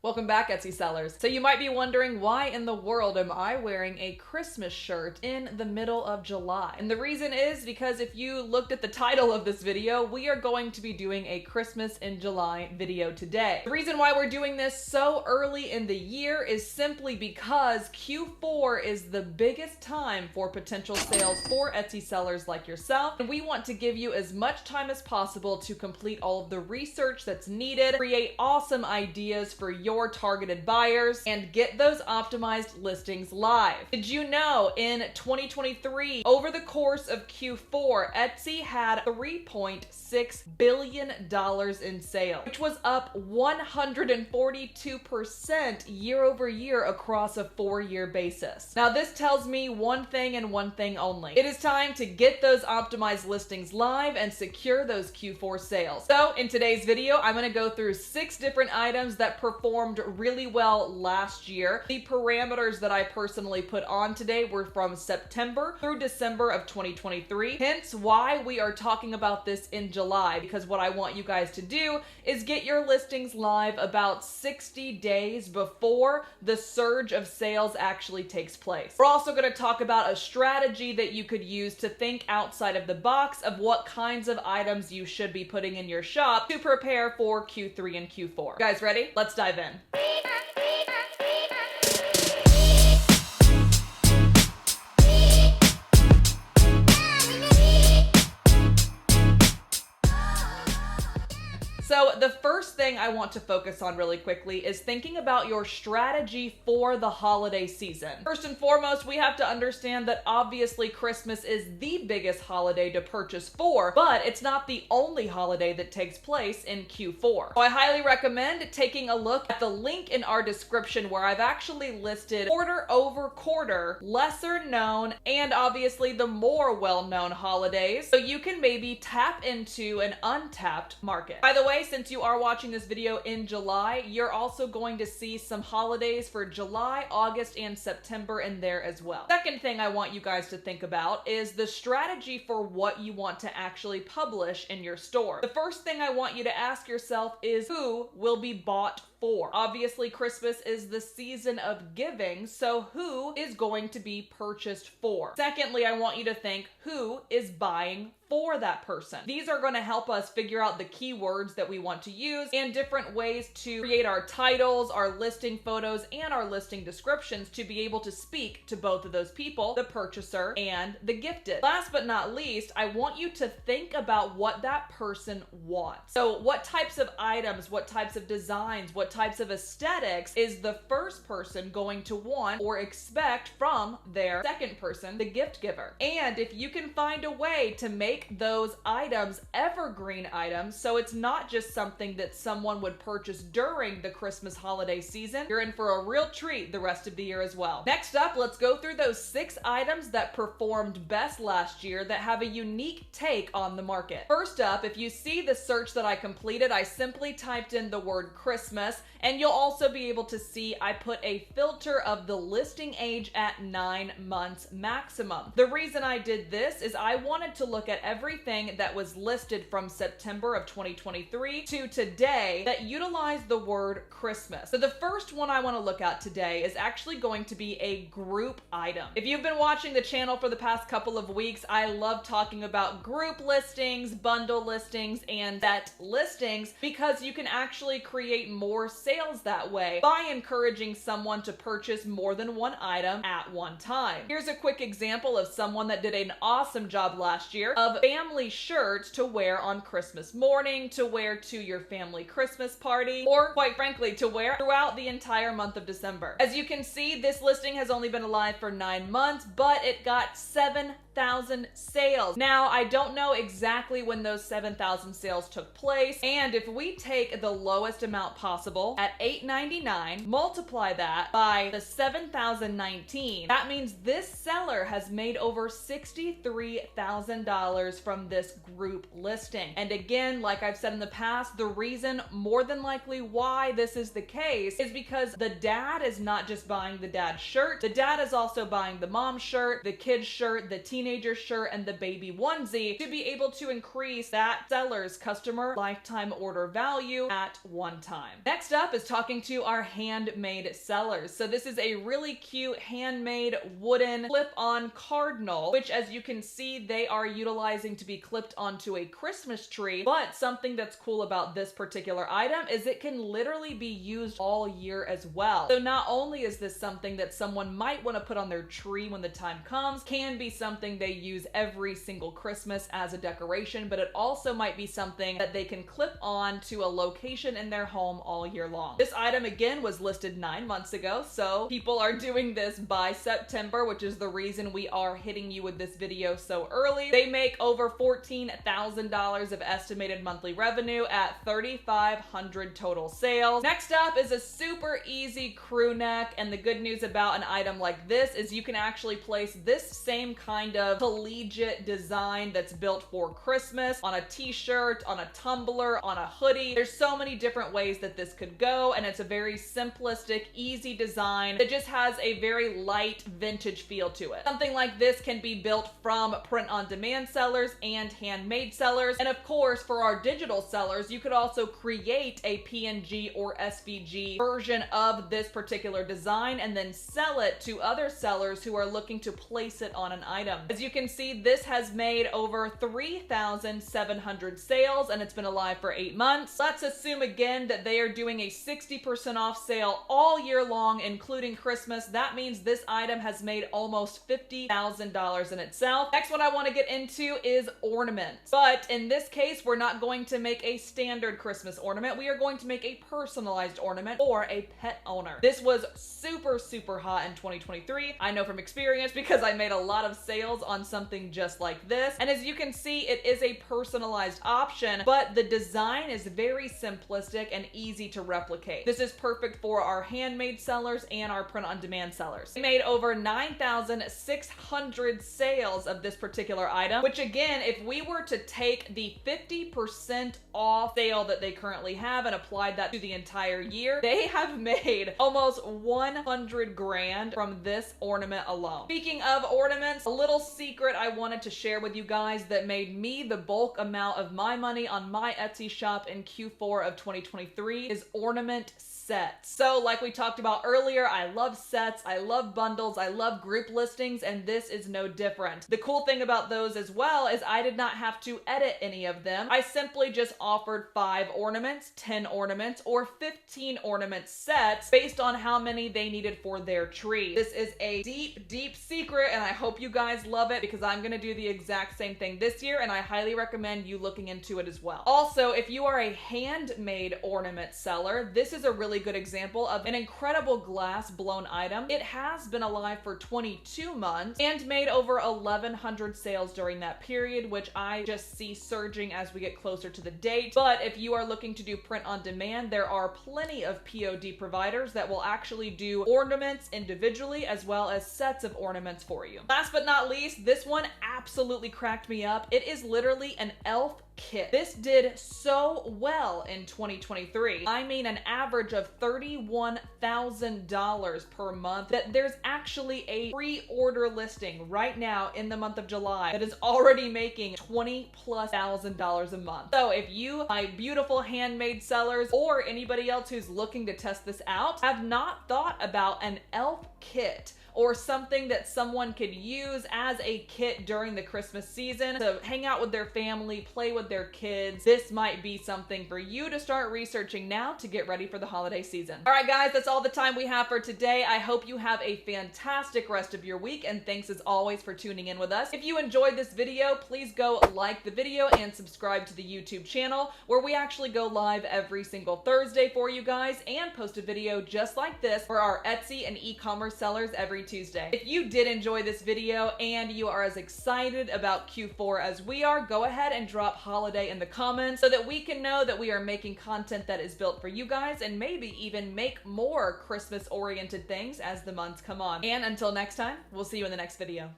Welcome back, Etsy sellers. So you might be wondering, why in the world am I wearing a Christmas shirt in the middle of July? And the reason is because if you looked at the title of this video, we are going to be doing a Christmas in July video today. The reason why we're doing this so early in the year is simply because Q4 is the biggest time for potential sales for Etsy sellers like yourself. And we want to give you as much time as possible to complete all of the research that's needed, create awesome ideas for your targeted buyers, and get those optimized listings live. Did you know in 2023, over the course of Q4, Etsy had $3.6 billion in sales, which was up 142% year over year across a 4-year basis. Now, this tells me one thing and one thing only. It is time to get those optimized listings live and secure those Q4 sales. So in today's video, I'm going to go through 6 different items that performed really well last year. The parameters that I personally put on today were from September through December of 2023. Hence why we are talking about this in July, because what I want you guys to do is get your listings live about 60 days before the surge of sales actually takes place. We're also going to talk about a strategy that you could use to think outside of the box of what kinds of items you should be putting in your shop to prepare for Q3 and Q4. Guys, ready? Let's dive in. So the first thing I want to focus on really quickly is thinking about your strategy for the holiday season. First and foremost, we have to understand that obviously Christmas is the biggest holiday to purchase for, but it's not the only holiday that takes place in Q4. So I highly recommend taking a look at the link in our description where I've actually listed quarter over quarter, lesser known, and obviously the more well-known holidays, so you can maybe tap into an untapped market. By the way, since you are watching this video in July, you're also going to see some holidays for July, August, and September in there as well. Second thing I want you guys to think about is the strategy for what you want to actually publish in your store. The first thing I want you to ask yourself is, who will be bought for? Obviously, Christmas is the season of giving, so who is going to be purchased for? Secondly, I want you to think, who is buying for that person? These are going to help us figure out the keywords that we want to use and different ways to create our titles, our listing photos, and our listing descriptions to be able to speak to both of those people, the purchaser and the gifted. Last but not least, I want you to think about what that person wants. So what types of items, what types of designs, what types of aesthetics is the first person going to want or expect from their second person, the gift giver? And if you can find a way to make those items evergreen items, so it's not just something that someone would purchase during the Christmas holiday season, you're in for a real treat the rest of the year as well. Next up, let's go through those 6 items that performed best last year that have a unique take on the market. First up, if you see the search that I completed, I simply typed in the word Christmas, and you'll also be able to see I put a filter of the listing age at 9 months maximum. The reason I did this is I wanted to look at everything that was listed from September of 2023 to today that utilized the word Christmas. So the first one I want to look at today is actually going to be a group item. If you've been watching the channel for the past couple of weeks, I love talking about group listings, bundle listings, and set listings because you can actually create more sales that way by encouraging someone to purchase more than one item at one time. Here's a quick example of someone that did an awesome job last year of family shirts to wear on Christmas morning, to wear to your family Christmas party, or quite frankly, to wear throughout the entire month of December. As you can see, this listing has only been alive for 9 months, but it got 7,000 sales. Now, I don't know exactly when those 7,000 sales took place, and if we take the lowest amount possible at $8.99, multiply that by the 7,019, that means this seller has made over $63,000 from this group listing. And again, like I've said in the past, the reason more than likely why this is the case is because the dad is not just buying the dad's shirt, the dad is also buying the mom's shirt, the kid's shirt, the teenage teenager shirt and the baby onesie to be able to increase that seller's customer lifetime order value at one time. Next up is talking to our handmade sellers. So this is a really cute handmade wooden clip-on cardinal, which as you can see, they are utilizing to be clipped onto a Christmas tree. But something that's cool about this particular item is it can literally be used all year as well. So not only is this something that someone might want to put on their tree when the time comes, can be something they use every single Christmas as a decoration, but it also might be something that they can clip on to a location in their home all year long. This item again was listed 9 months ago, so people are doing this by September, which is the reason we are hitting you with this video so early. They make over $14,000 of estimated monthly revenue at 3,500 total sales. Next up is a super easy crew neck, and the good news about an item like this is you can actually place this same kind of collegiate design that's built for Christmas on a t-shirt, on a tumbler, on a hoodie. There's so many different ways that this could go, and it's a very simplistic, easy design that just has a very light vintage feel to it. Something like this can be built from print-on-demand sellers and handmade sellers, and of course for our digital sellers you could also create a PNG or SVG version of this particular design and then sell it to other sellers who are looking to place it on an item. As you can see, this has made over 3,700 sales and it's been alive for 8 months. Let's assume again that they are doing a 60% off sale all year long, including Christmas. That means this item has made almost $50,000 in itself. Next one I want to get into is ornaments. But in this case, we're not going to make a standard Christmas ornament. We are going to make a personalized ornament for a pet owner. This was super hot in 2023. I know from experience because I made a lot of sales on something just like this. And as you can see, it is a personalized option, but the design is very simplistic and easy to replicate. This is perfect for our handmade sellers and our print-on-demand sellers. We made over 9,600 sales of this particular item, which again, if we were to take the 50% off sale that they currently have and applied that to the entire year, they have made almost 100 grand from this ornament alone. Speaking of ornaments, a little secret I wanted to share with you guys that made me the bulk amount of my money on my Etsy shop in Q4 of 2023 is ornament sets. So like we talked about earlier, I love sets, I love bundles, I love group listings, and this is no different. The cool thing about those as well is I did not have to edit any of them. I simply just offered 5 ornaments, 10 ornaments, or 15 ornament sets based on how many they needed for their tree. This is a deep secret, and I hope you guys love it because I'm gonna do the exact same thing this year, and I highly recommend you looking into it as well. Also, if you are a handmade ornament seller, this is a really good example of an incredible glass blown item. It has been alive for 22 months and made over 1,100 sales during that period, which I just see surging as we get closer to the date. But if you are looking to do print on demand, there are plenty of POD providers that will actually do ornaments individually as well as sets of ornaments for you. Last but not least, this one absolutely cracked me up. It is literally an elf kit. This did so well in 2023. I mean, an average of $31,000 per month, that there's actually a pre-order listing right now in the month of July that is already making $20,000+ a month. So if you, my beautiful handmade sellers, or anybody else who's looking to test this out, have not thought about an elf kit or something that someone could use as a kit during the Christmas season to hang out with their family, play with their kids, this might be something for you to start researching now to get ready for the holiday season. All right, guys, that's all the time we have for today. I hope you have a fantastic rest of your week, and thanks as always for tuning in with us. If you enjoyed this video, please go like the video and subscribe to the YouTube channel, where we actually go live every single Thursday for you guys and post a video just like this for our Etsy and e-commerce sellers every Tuesday. If you did enjoy this video and you are as excited about Q4 as we are, go ahead and drop holiday in the comments so that we can know that we are making content that is built for you guys, and maybe even make more Christmas oriented things as the months come on. And until next time, we'll see you in the next video.